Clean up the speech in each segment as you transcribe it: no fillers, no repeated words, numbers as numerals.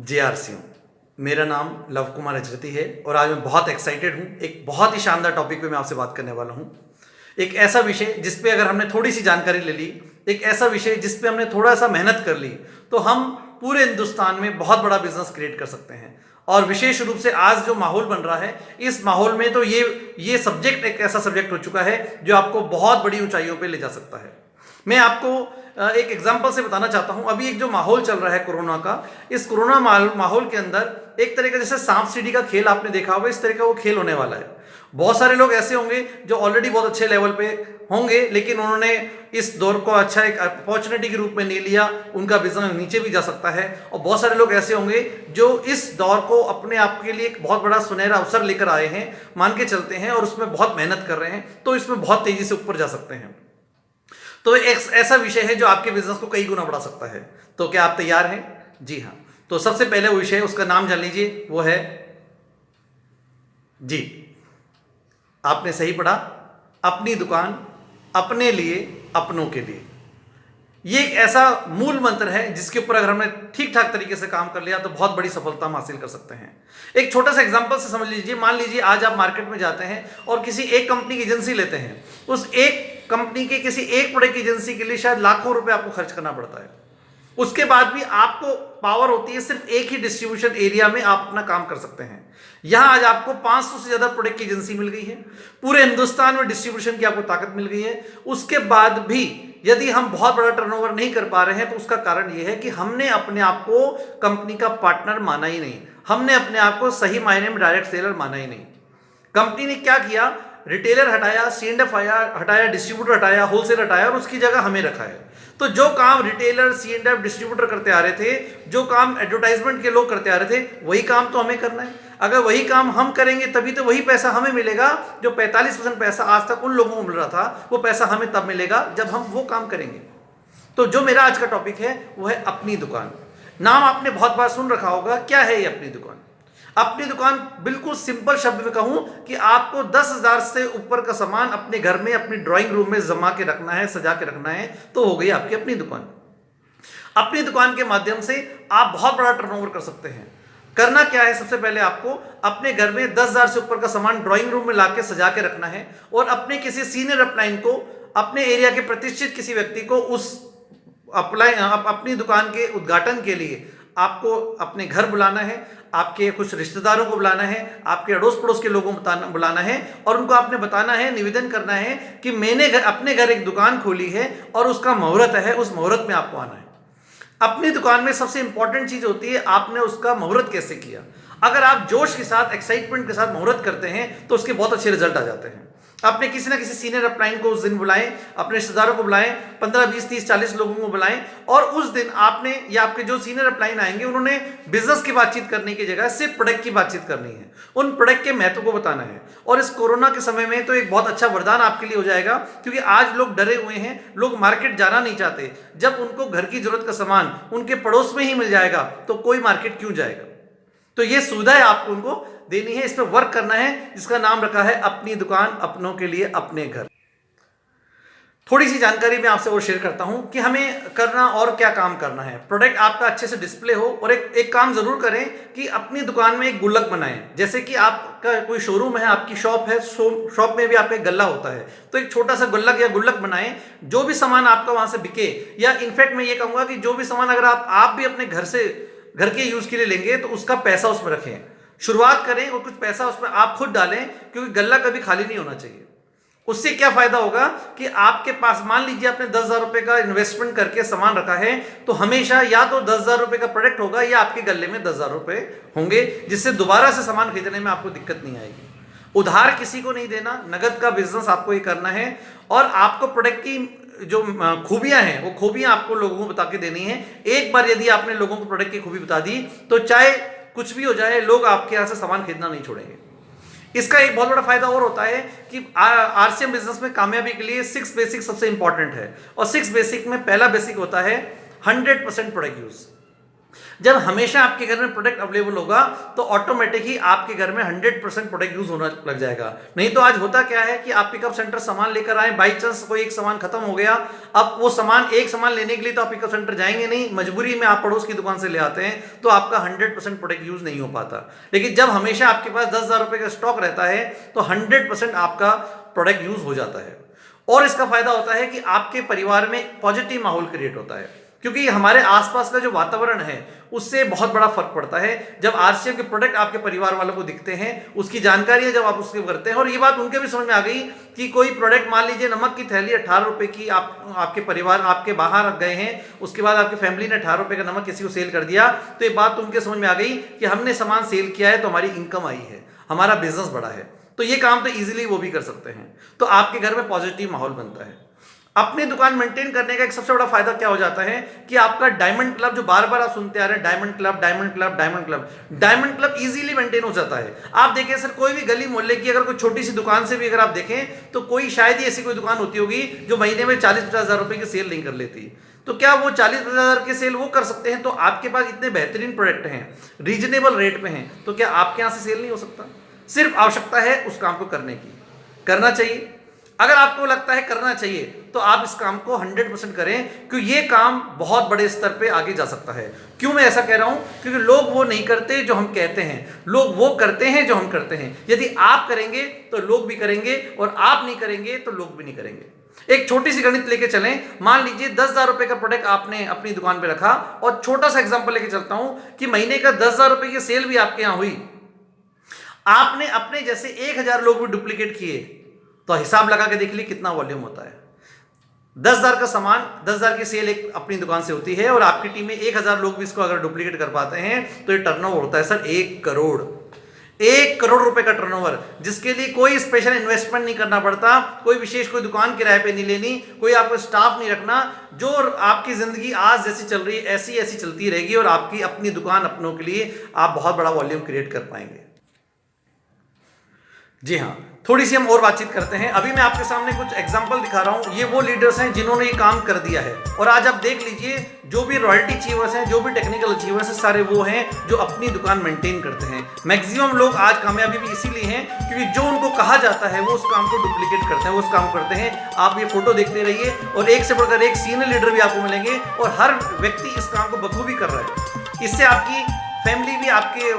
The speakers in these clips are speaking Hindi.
JRC हूँ। मेरा नाम लव कुमार अजरती है और आज मैं बहुत एक्साइटेड हूँ। एक बहुत ही शानदार टॉपिक पे मैं आपसे बात करने वाला हूँ। एक ऐसा विषय जिस पे अगर हमने थोड़ी सी जानकारी ले ली, एक ऐसा विषय जिस पे हमने थोड़ा सा मेहनत कर ली, तो हम पूरे हिंदुस्तान में बहुत बड़ा बिजनेस क्रिएट कर सकते हैं। और विशेष रूप से आज जो माहौल बन रहा है, इस माहौल में तो ये सब्जेक्ट एक ऐसा सब्जेक्ट हो चुका है जो आपको बहुत बड़ी ऊंचाइयों पे ले जा सकता है। मैं आपको एक एग्जांपल से बताना चाहता हूं। अभी एक जो माहौल चल रहा है कोरोना का, इस कोरोना माहौल के अंदर एक तरह का जैसे सांप सीढ़ी का खेल आपने देखा होगा, इस तरह का वो खेल होने वाला है। बहुत सारे लोग ऐसे होंगे जो ऑलरेडी बहुत अच्छे लेवल पे होंगे, लेकिन उन्होंने इस दौर को अच्छा एक अपॉर्चुनिटी के रूप में नहीं लिया, उनका बिजनेस नीचे भी जा सकता है। और बहुत सारे लोग ऐसे होंगे जो इस दौर को अपने आप के लिए एक बहुत बड़ा सुनहरा अवसर लेकर आए हैं, मान के चलते हैं, और उसमें बहुत मेहनत कर रहे हैं, तो इसमें बहुत तेजी से ऊपर जा सकते हैं। तो एक ऐसा विषय है जो आपके बिजनेस को कई गुना बढ़ा सकता है। तो क्या आप तैयार हैं? जी हाँ। तो सबसे पहले वो विषय, उसका नाम जान लीजिए, वो है, जी आपने सही पढ़ा, अपनी दुकान, अपने लिए, अपनों के लिए। ये एक ऐसा मूल मंत्र है जिसके ऊपर अगर हमने ठीक ठाक तरीके से काम कर लिया तो बहुत बड़ी सफलता हम हासिल कर सकते हैं। एक छोटा सा एग्जांपल से समझ लीजिए। मान लीजिए आज आप मार्केट में जाते हैं और किसी एक कंपनी की एजेंसी लेते हैं। उस एक कंपनी के किसी एक प्रोडक्ट की एजेंसी के लिए शायद लाखों रुपए आपको खर्च करना पड़ता है। उसके बाद भी आपको पावर होती है सिर्फ एक ही डिस्ट्रीब्यूशन एरिया में आप अपना काम कर सकते हैं। यहां आज आपको 500 से ज्यादा प्रोडक्ट की एजेंसी मिल गई है, पूरे हिंदुस्तान में डिस्ट्रीब्यूशन की आपको ताकत मिल गई है। उसके बाद भी यदि हम बहुत बड़ा टर्नओवर नहीं कर पा रहे हैं तो उसका कारण यह है कि हमने अपने आप को कंपनी का पार्टनर माना ही नहीं, हमने अपने आप को सही मायने में डायरेक्ट सेलर माना ही नहीं। कंपनी ने क्या किया, रिटेलर हटाया, C&F हटाया, डिस्ट्रीब्यूटर हटाया, होलसेलर हटाया, और उसकी जगह हमें रखा है। तो जो काम रिटेलर, C&F, डिस्ट्रीब्यूटर करते आ रहे थे, जो काम एडवर्टाइजमेंट के लोग करते आ रहे थे, वही काम तो हमें करना है। अगर वही काम हम करेंगे तभी तो वही पैसा हमें मिलेगा। जो 45% पैसा आज तक उन लोगों को मिल रहा था, वो पैसा हमें तब मिलेगा जब हम वो काम करेंगे। तो जो मेरा आज का टॉपिक है वो है अपनी दुकान। नाम आपने बहुत बार सुन रखा होगा। क्या है ये अपनी दुकान? अपनी दुकान, बिल्कुल सिंपल शब्द में कहूं कि आपको 10,000 से ऊपर का सामान अपने घर में, अपनी ड्राइंग रूम में जमा के रखना है, सजा के रखना है, तो हो गई आपकी अपनी दुकान। अपनी दुकान के माध्यम से आप बहुत बड़ा टर्नओवर कर सकते हैं। करना क्या है, सबसे पहले आपको अपने घर में 10,000 से ऊपर का सामान ड्राइंग रूम में लाके सजा के रखना है, और अपने किसी सीनियर अपलाइन को, अपने एरिया के प्रतिष्ठित किसी व्यक्ति को उस अपनी दुकान के उद्घाटन के लिए आपको अपने घर बुलाना है, आपके कुछ रिश्तेदारों को बुलाना है, आपके अड़ोस पड़ोस के लोगों को बुलाना है, और उनको आपने बताना है, निवेदन करना है कि मैंने अपने घर एक दुकान खोली है और उसका मुहूर्त है, उस मुहूर्त में आपको आना है। अपनी दुकान में सबसे इंपॉर्टेंट चीज होती है आपने उसका मुहूर्त कैसे किया। अगर आप जोश के साथ, एक्साइटमेंट के साथ मुहूर्त करते हैं तो उसके बहुत अच्छे रिजल्ट आ जाते हैं। आपने किसी ना किसी सीनियर अपलाइन को उस दिन बुलाएं, अपने रिश्तेदारों को बुलाएं, 15, 20, 30, 40 लोगों को बुलाएं, और उस दिन आपने, या आपके जो सीनियर अपलाइन आएंगे, उन्होंने बिजनेस की बातचीत करने की जगह सिर्फ प्रोडक्ट की बातचीत करनी है, उन प्रोडक्ट के महत्व को बताना है। और इस कोरोना के समय में तो एक बहुत अच्छा वरदान आपके लिए हो जाएगा, क्योंकि आज लोग डरे हुए हैं, लोग मार्केट जाना नहीं चाहते। जब उनको घर की जरूरत का सामान उनके पड़ोस में ही मिल जाएगा तो कोई मार्केट क्यों जाएगा। तो ये सुविधा आपको उनको देनी है, इस पर वर्क करना है, जिसका नाम रखा है अपनी दुकान, अपनों के लिए, अपने घर। थोड़ी सी जानकारी मैं आपसे और शेयर करता हूं कि हमें करना और क्या काम करना है। प्रोडक्ट आपका अच्छे से डिस्प्ले हो, और एक काम जरूर करें कि अपनी दुकान में एक गुल्लक बनाएं। जैसे कि आपका कोई शोरूम है, आपकी शॉप है, शॉप में भी आपका एक गल्ला होता है, तो एक छोटा सा गुल्लक या गुल्लक बनाएं। जो भी सामान आपका वहां से बिके, या इनफैक्ट मैं ये कहूंगा कि जो भी सामान अगर आप भी अपने घर के यूज के लिए लेंगे तो उसका पैसा उसमें रखें। शुरुआत करें और कुछ पैसा उसमें आप खुद डालें, क्योंकि गल्ला कभी खाली नहीं होना चाहिए। उससे क्या फायदा होगा कि आपके पास, मान लीजिए आपने 10,000 रुपए का इन्वेस्टमेंट करके सामान रखा है, तो हमेशा या तो 10,000 रुपए का प्रोडक्ट होगा या आपके गल्ले में 10,000 रुपए होंगे, जिससे दोबारा से सामान खरीदने में आपको दिक्कत नहीं आएगी। उधार किसी को नहीं देना, नगद का बिजनेस आपको ही करना है, और आपको प्रोडक्ट की जो खूबियां हैं वो खूबियां आपको लोगों को बता के देनी है। एक बार यदि आपने लोगों को प्रोडक्ट की खूबी बता दी तो चाहे कुछ भी हो जाए, लोग आपके यहां से सामान खरीदना नहीं छोड़ेंगे। इसका एक बहुत बड़ा फायदा और होता है कि RCM बिजनेस में कामयाबी के लिए 6 बेसिक सबसे इंपॉर्टेंट है, और 6 बेसिक में पहला बेसिक होता है 100% प्रोडक्ट यूज। जब हमेशा आपके घर में प्रोडक्ट अवेलेबल होगा तो ऑटोमेटिक ही आपके घर में 100% प्रोडक्ट यूज होना लग जाएगा। नहीं तो आज होता क्या है कि आप पिकअप सेंटर सामान लेकर आए, बाई चांस कोई एक सामान खत्म हो गया, अब वो सामान एक सामान लेने के लिए तो आप पिकअप सेंटर जाएंगे नहीं, मजबूरी में आप पड़ोस की दुकान से ले आते हैं, तो आपका 100% प्रोडक्ट यूज नहीं हो पाता। लेकिन जब हमेशा आपके पास 10,000 रुपए का स्टॉक रहता है तो 100% आपका प्रोडक्ट यूज हो जाता है। और इसका फायदा होता है कि आपके परिवार में पॉजिटिव माहौल क्रिएट होता है, क्योंकि हमारे आसपास का जो वातावरण है उससे बहुत बड़ा फर्क पड़ता है। जब आरसीएम के प्रोडक्ट आपके परिवार वालों को दिखते हैं, उसकी जानकारी जब आप उसके करते हैं, और ये बात उनके भी समझ में आ गई कि कोई प्रोडक्ट, मान लीजिए नमक की थैली 18 रुपए की, आपके परिवार आपके बाहर गए हैं, उसके बाद आपकी फैमिली ने 18 रुपए का नमक किसी को सेल कर दिया, तो ये बात उनके समझ में आ गई कि हमने सामान सेल किया है तो हमारी इनकम आई है, हमारा बिजनेस बढ़ा है, तो ये काम तो इजीली वो भी कर सकते हैं। तो आपके घर में पॉजिटिव माहौल बनता है। अपनी दुकान मेंटेन करने का एक सबसे बड़ा फायदा क्या हो जाता है कि आपका डायमंड क्लब, जो बार बार आप सुनते आ रहे हैं, diamond club diamond club diamond club, diamond club easily maintain हो जाता है। आप देखें सर, कोई भी गली मोहल्ले की अगर कोई छोटी सी दुकान से भी अगर आप देखें तो कोई शायद ही ऐसी कोई दुकान होती होगी जो महीने में 40-50 हज़ार रुपए की सेल नहीं कर लेती। तो क्या वो 40-50 हज़ार की सेल वो कर सकते हैं? तो आपके पास इतने बेहतरीन प्रोडक्ट हैं, रीजनेबल रेट पे हैं, तो क्या आपके यहां से सेल नहीं हो सकता? सिर्फ आवश्यकता है उस काम को करने की, करना चाहिए। अगर आपको लगता है करना चाहिए तो आप इस काम को 100% करें, क्योंकि ये काम बहुत बड़े स्तर पे आगे जा सकता है। क्यों मैं ऐसा कह रहा हूं? क्योंकि लोग वो नहीं करते जो हम कहते हैं, लोग वो करते हैं जो हम करते हैं। यदि आप करेंगे तो लोग भी करेंगे, और आप नहीं करेंगे तो लोग भी नहीं करेंगे। एक छोटी सी गणित लेके चलें, मान लीजिए 10,000 रुपए का प्रोडक्ट आपने अपनी दुकान पे रखा, और छोटा सा एग्जांपल लेके चलता हूं कि महीने का 10,000 रुपए की सेल भी आपके यहां हुई, आपने अपने जैसे 1,000 लोग भी डुप्लीकेट किए, तो हिसाब लगा के देख लीजिए कितना वॉल्यूम होता है। 10,000 का सामान, 10,000 की सेल एक अपनी दुकान से होती है, और आपकी टीम में 1,000 लोग भी इसको अगर डुप्लीकेट कर पाते हैं तो ये टर्नओवर होता है सर 1 करोड़। 1 करोड़ रुपए का टर्नओवर, जिसके लिए कोई स्पेशल इन्वेस्टमेंट नहीं करना पड़ता, कोई विशेष कोई दुकान किराए पे नहीं लेनी, कोई आपको स्टाफ नहीं रखना। जो आपकी जिंदगी आज जैसी चल रही है ऐसी ऐसी चलती रहेगी, और आपकी अपनी दुकान अपनों के लिए आप बहुत बड़ा वॉल्यूम क्रिएट कर पाएंगे। जी हाँ, थोड़ी सी हम और बातचीत करते हैं। अभी मैं आपके सामने कुछ एग्जांपल दिखा रहा हूँ, ये वो लीडर्स हैं जिन्होंने ये काम कर दिया है। और आज आप देख लीजिए, जो भी रॉयल्टी अचीवर्स हैं, जो भी टेक्निकल अचीवर्स हैं, सारे वो हैं जो अपनी दुकान मेंटेन करते हैं। मैक्सिमम लोग आज कामयाबी भी इसीलिए हैं क्योंकि जो उनको कहा जाता है वो उस काम को डुप्लीकेट करते हैं, वो उस काम करते हैं। आप ये फोटो देखते रहिए, और एक से बढ़कर एक सीनियर लीडर भी आपको मिलेंगे, और हर व्यक्ति इस काम को बखूबी कर रहा है। इससे आपकी फैमिली भी आपके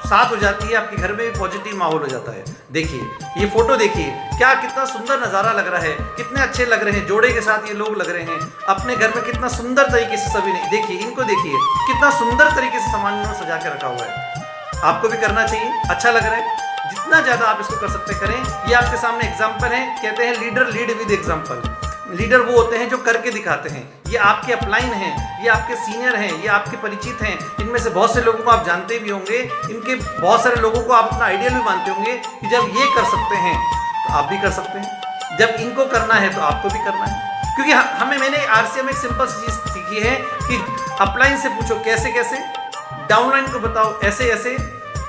साथ हो जाती है, आपके घर में भी पॉजिटिव माहौल हो जाता है। देखिए ये फोटो, देखिए क्या कितना सुंदर नज़ारा लग रहा है, कितने अच्छे लग रहे हैं, जोड़े के साथ ये लोग लग रहे हैं। अपने घर में कितना सुंदर तरीके से सभी ने, देखिए इनको, देखिए कितना सुंदर तरीके से सामान इन्होंने सजा के रखा हुआ है। आपको भी करना चाहिए, अच्छा लग रहा है, जितना ज़्यादा आप इसको कर सकते करें। ये आपके सामने एग्जाम्पल है, कहते हैं leader lead with example. Leader वो होते हैं जो करके दिखाते हैं। ये आपके अपलाइन हैं, ये आपके सीनियर हैं, ये आपके परिचित हैं। इनमें से बहुत से लोगों को आप जानते भी होंगे, इनके बहुत सारे लोगों को आप अपना आइडियल भी मानते होंगे कि जब ये कर सकते हैं तो आप भी कर सकते हैं, जब इनको करना है तो आपको भी करना है। क्योंकि मैंने आरसीएम में एक सिंपल सी चीज़ सीखी है कि अपलाइन से पूछो कैसे कैसे, डाउनलाइन को बताओ ऐसे ऐसे,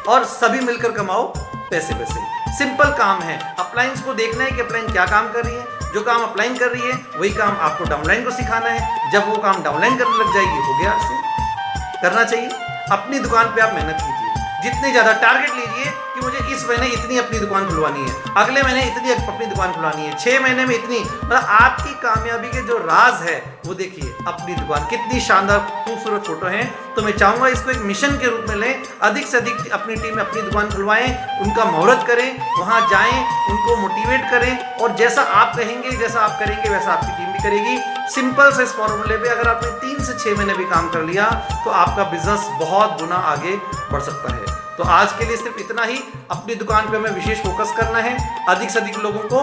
और सभी मिलकर कमाओ पैसे पैसे। सिंपल काम है। अपलाइंस को देखना है कि अपलाइन क्या काम कर रही है, जो काम अपलाइन कर रही है वही काम आपको डाउनलाइन को सिखाना है। जब वो काम डाउनलाइन करने लग जाएगी, हो गया, आपसे करना चाहिए। अपनी दुकान पे आप मेहनत कीजिए, जितने ज़्यादा टारगेट लीजिए कि मुझे इस महीने इतनी अपनी दुकान खुलवानी है, अगले महीने इतनी अपनी दुकान खुलवानी है, 6 महीने में इतनी। मतलब आपकी कामयाबी के जो राज है वो देखिए, अपनी दुकान। कितनी शानदार खूबसूरत फोटो है। तो मैं चाहूँगा इसको एक मिशन के रूप में लें, अधिक से अधिक अपनी टीम में अपनी दुकान खुलवाएं, उनका मुहूर्त करें, वहाँ जाएं, उनको मोटिवेट करें, और जैसा आप कहेंगे, जैसा आप करेंगे, वैसा आपकी टीम भी करेगी। सिंपल से इस फॉर्मूले पे अगर आपने 3 से 6 महीने भी काम कर लिया तो आपका बिजनेस बहुत गुना आगे बढ़ सकता है। तो आज के लिए सिर्फ इतना ही। अपनी दुकान पे हमें विशेष फोकस करना है, अधिक से अधिक लोगों को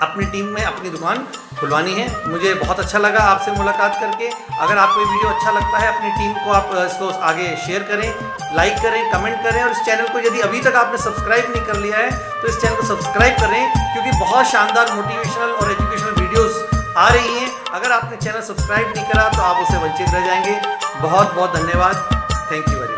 अपनी टीम में अपनी दुकान खुलवानी है। मुझे बहुत अच्छा लगा आपसे मुलाकात करके। अगर आपको ये वीडियो अच्छा लगता है, अपनी टीम को आप इसको आगे शेयर करें, लाइक करें, कमेंट करें, और इस चैनल को यदि अभी तक आपने सब्सक्राइब नहीं कर लिया है तो इस चैनल को सब्सक्राइब करें, क्योंकि बहुत शानदार मोटिवेशनल और एजुकेशनल वीडियोस आ रही हैं। अगर आपने चैनल सब्सक्राइब नहीं करा तो आप उससे वंचित रह जाएंगे। बहुत बहुत धन्यवाद। Thank you very much.